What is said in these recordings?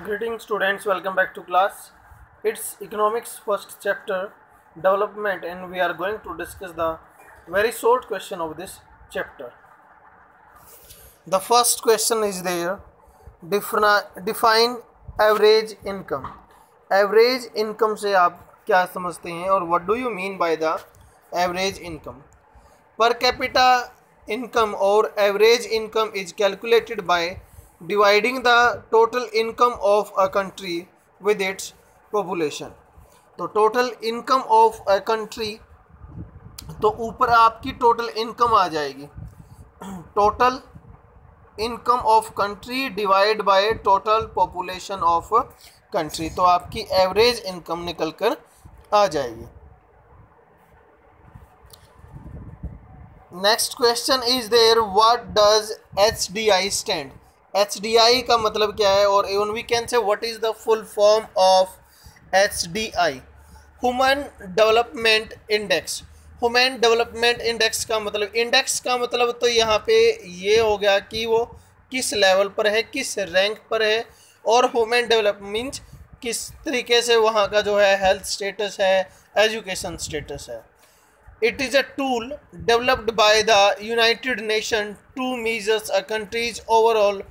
Greetings students, welcome back to class. It's economics first chapter development and we are going to discuss the very short question of this chapter. The first question is there. Define average income. Average income से आप क्या समझते हैं और what do you mean by the average income? Per capita income or average income is calculated by dividing the total income of a country with its population. तो total income of a country, तो ऊपर आपकी total income आ जाएगी, total income of country divide by total population of country, तो आपकी average income निकल कर आ जाएगी. Next question is there, what does HDI stand. HDI का मतलब क्या है, और even we can say what is the full form of HDI. Human development index. Human development index का मतलब, इंडेक्स का मतलब तो यहाँ पे ये हो गया कि वो किस लेवल पर है, किस रैंक पर है, और ह्यूमन डेवलपमेंट मीन्स किस तरीके से वहाँ का जो है हेल्थ स्टेटस है, एजुकेशन स्टेटस है. It is a tool developed by the United Nations to measure a country's overall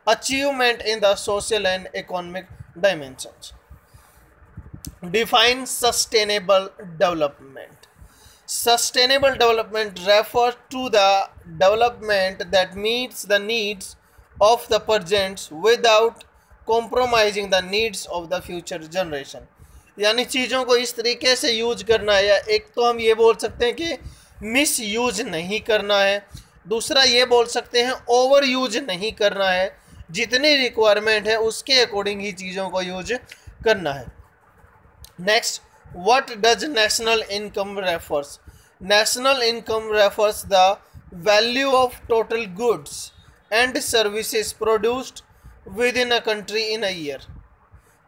achievement in the social and economic dimensions. Define sustainable development. Sustainable development refers to the development that meets the needs of the present without compromising the needs of the future generation. यानी चीज़ों को इस तरीके से use करना है, या एक तो हम ये बोल सकते हैं कि मिस यूज नहीं करना है, दूसरा ये बोल सकते हैं ओवर यूज नहीं करना है, जितनी रिक्वायरमेंट है उसके अकॉर्डिंग ही चीज़ों को यूज करना है. Next, what does national income refers. National income refers the value of total goods and services produced with in a country in a year.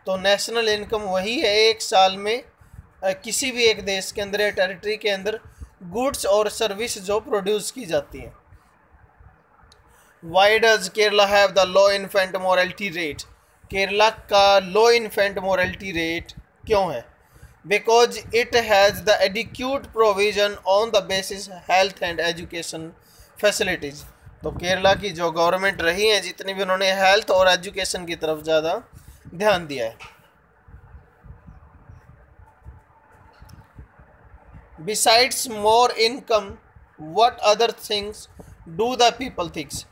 तो नेशनल इनकम वही है एक साल में किसी भी एक देश के अंदर या टेरिटरी के अंदर गुड्स और सर्विस जो प्रोड्यूस की जाती हैं. Why does Kerala have the low infant morality rate. Kerala का लो इन्फेंट मोरालिटी रेट क्यों है? Because it has the adequate provision on the basis health and education facilities. तो केरला की जो गवर्नमेंट रही है, जितनी भी उन्होंने हेल्थ और एजुकेशन की तरफ ज़्यादा ध्यान दिया है. Besides more income what other things do the people thinks.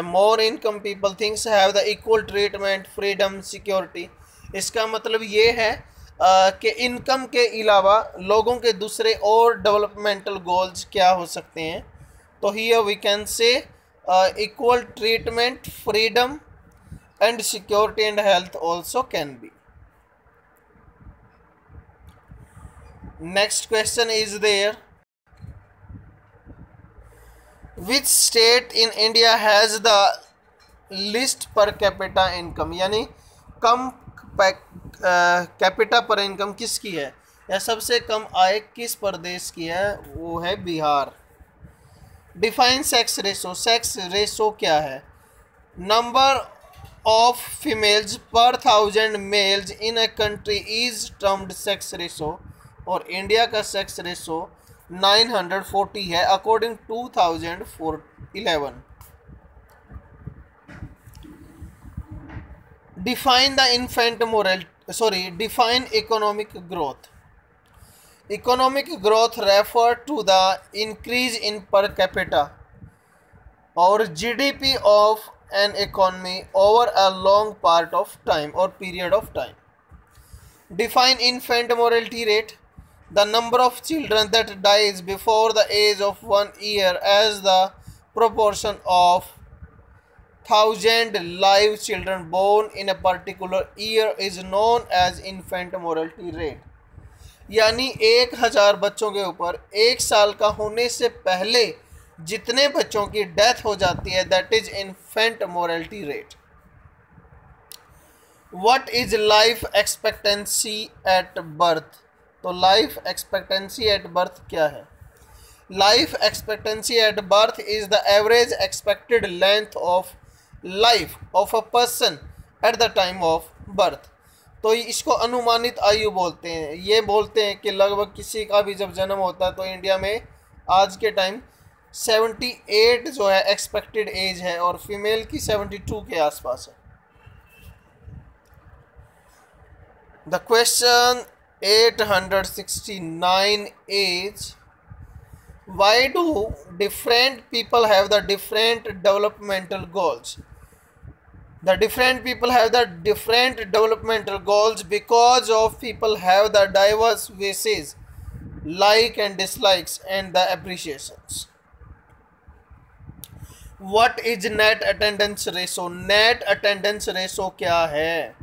More income people thinks have the equal treatment, freedom, security. इसका मतलब ये है कि इनकम के अलावा लोगों के दूसरे और डेवलपमेंटल गोल्स क्या हो सकते हैं. तो here we can say equal treatment, freedom and security and health also can be. Next question is there, which state in India has the least per capita income. यानी कम कैपिटा पर income किसकी है, या सबसे कम आय किस प्रदेश की है? वो है Bihar. Define sex ratio. Sex ratio क्या है? Number of females per thousand males in a country is termed sex ratio, और इंडिया का सेक्स रेशो 940 है according 2011. Define the infant define economic growth. Economic growth refer to the increase in per capita और GDP of an economy over a long part of time or period of time. Define infant mortality rate. The number of children that dies before the age of 1 year as the proportion of 1000 live children born in a particular year is known as infant mortality rate. यानी 1000 बच्चों के ऊपर 1 साल का होने से पहले जितने बच्चों की डेथ हो जाती है, that is infant morality rate. What is life expectancy at birth. तो लाइफ एक्सपेक्टेंसी एट बर्थ क्या है? Life expectancy at birth is the average expected length of life of a person at the time of birth. तो इसको अनुमानित आयु बोलते हैं। ये बोलते हैं कि लगभग किसी का भी जब जन्म होता है तो इंडिया में आज के टाइम 78 जो है एक्सपेक्टेड एज है और फीमेल की 72 के आसपास है। The question 869 is, why do different people have the different developmental goals? The different people have the different developmental goals because of people have the diverse wishes, like and dislikes and the appreciations. What is net attendance ratio? Net attendance ratio क्या है?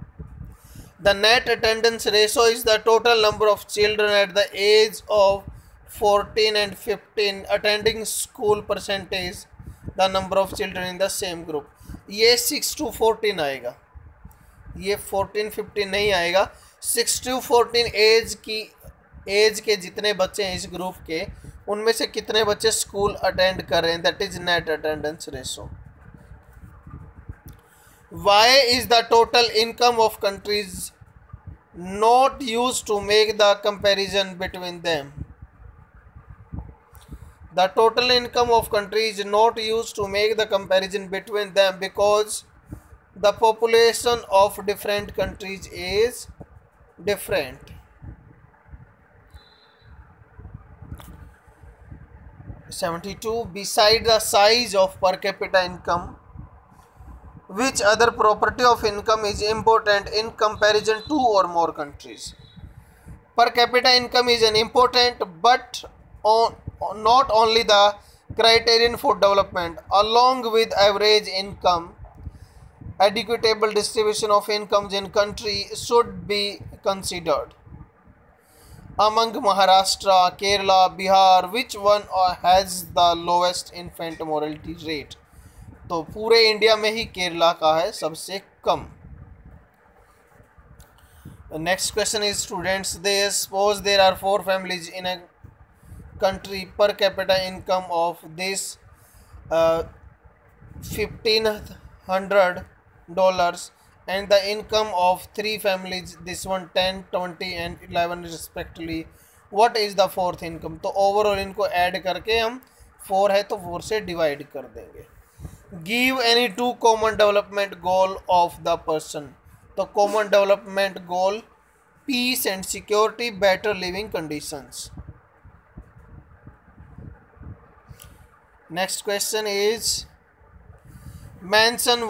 The net attendance ratio is the total number of children at the age of 14 and 15 attending school percentage the number of children in the same group. ये 6 to 14 आएगा, ये 14-15 नहीं आएगा। 6 to 14 as के जितने बच्चे हैं इस ग्रुप के, उनमें से कितने बच्चे स्कूल अटेंड कर रहे हैं, that is net attendance ratio. Why is the total income of countries not used to make the comparison between them? The total income of countries is not used to make the comparison between them because the population of different countries is different. 72. Beside the size of per capita income, which other property of income is important in comparison to or more countries? Per capita income is an important but not only the criterion for development. Along with average income, equitable distribution of incomes in country should be considered. Among Maharashtra, Kerala, Bihar, which one has the lowest infant mortality rate? तो पूरे India में ही केरला का है सबसे कम। Next question is students, they suppose there are 4 families in a country. Per capita income of this $1,500 and the income of 3 families, this one 10, 20 and 11 respectively. What is the fourth income? तो overall इनको add करके हम 4 है तो 4 से divide कर देंगे। Give any 2 common development goal of the person. तो common development goal, peace and security, better living conditions. Next question is, mention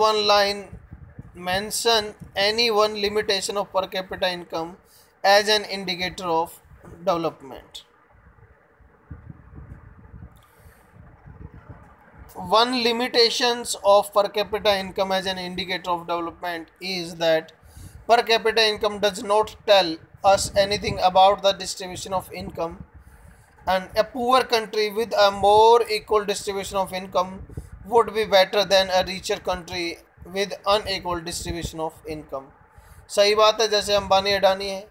any one limitation of per capita income as an indicator of development. One limitations of per capita income as an indicator of development is that per capita income does not tell us anything about the distribution of income, and a poor country with a more equal distribution of income would be better than a richer country with unequal distribution of income. सही बात है, जैसे अंबानी अडानी है,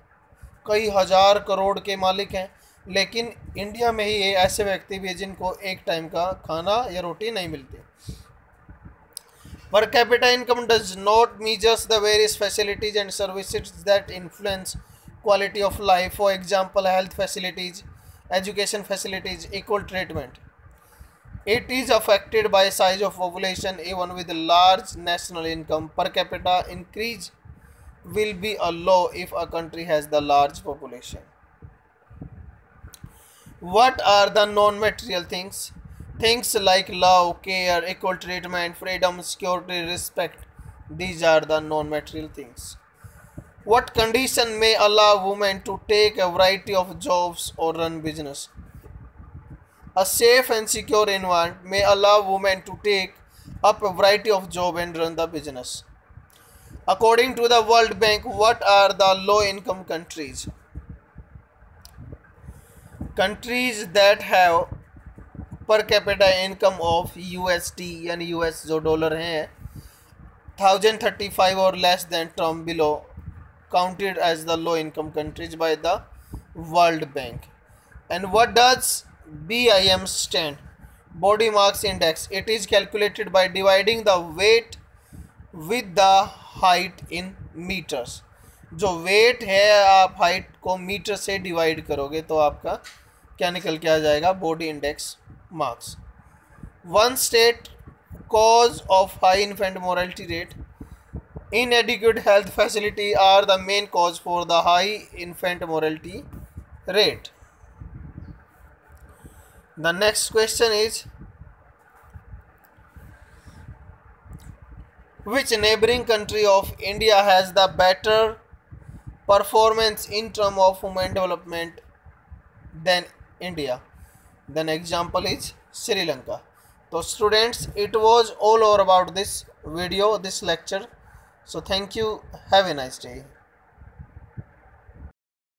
कई हजार करोड़ के मालिक हैं, लेकिन इंडिया में ही ये ऐसे व्यक्ति भी हैं जिनको एक टाइम का खाना या रोटी नहीं मिलती। Per capita income does not measure the various facilities and services that influence quality of life. For example, health facilities, education facilities, equal treatment. It is affected by size of population. Even with large national income, per capita increase will be a low if a country has the large population. What are the non-material things? Things like love, care, equal treatment, freedom, security, respect. These are the non-material things. What condition may allow women to take a variety of jobs or run business? A safe and secure environment may allow women to take up a variety of jobs and run the business. According to the World Bank, what are the low-income countries? Countries that have per capita income of USD यानी US जो dollar हैं 1035 or less than term below counted as the low income countries by the World Bank. And what does BIM stand? Body Mass Index. It is calculated by dividing the weight with the height in metres. जो weight है आप height को metre से divide करोगे तो आपका क्या निकल के आ जाएगा, body index marks. One state cause of high infant mortality rate. Inadequate health facility are the main cause for the high infant mortality rate. The next question is, which neighboring country of India has the better performance in terms of human development than India? Then example is Sri Lanka. So students, it was all over about this video, this lecture. So thank you. Have a nice day.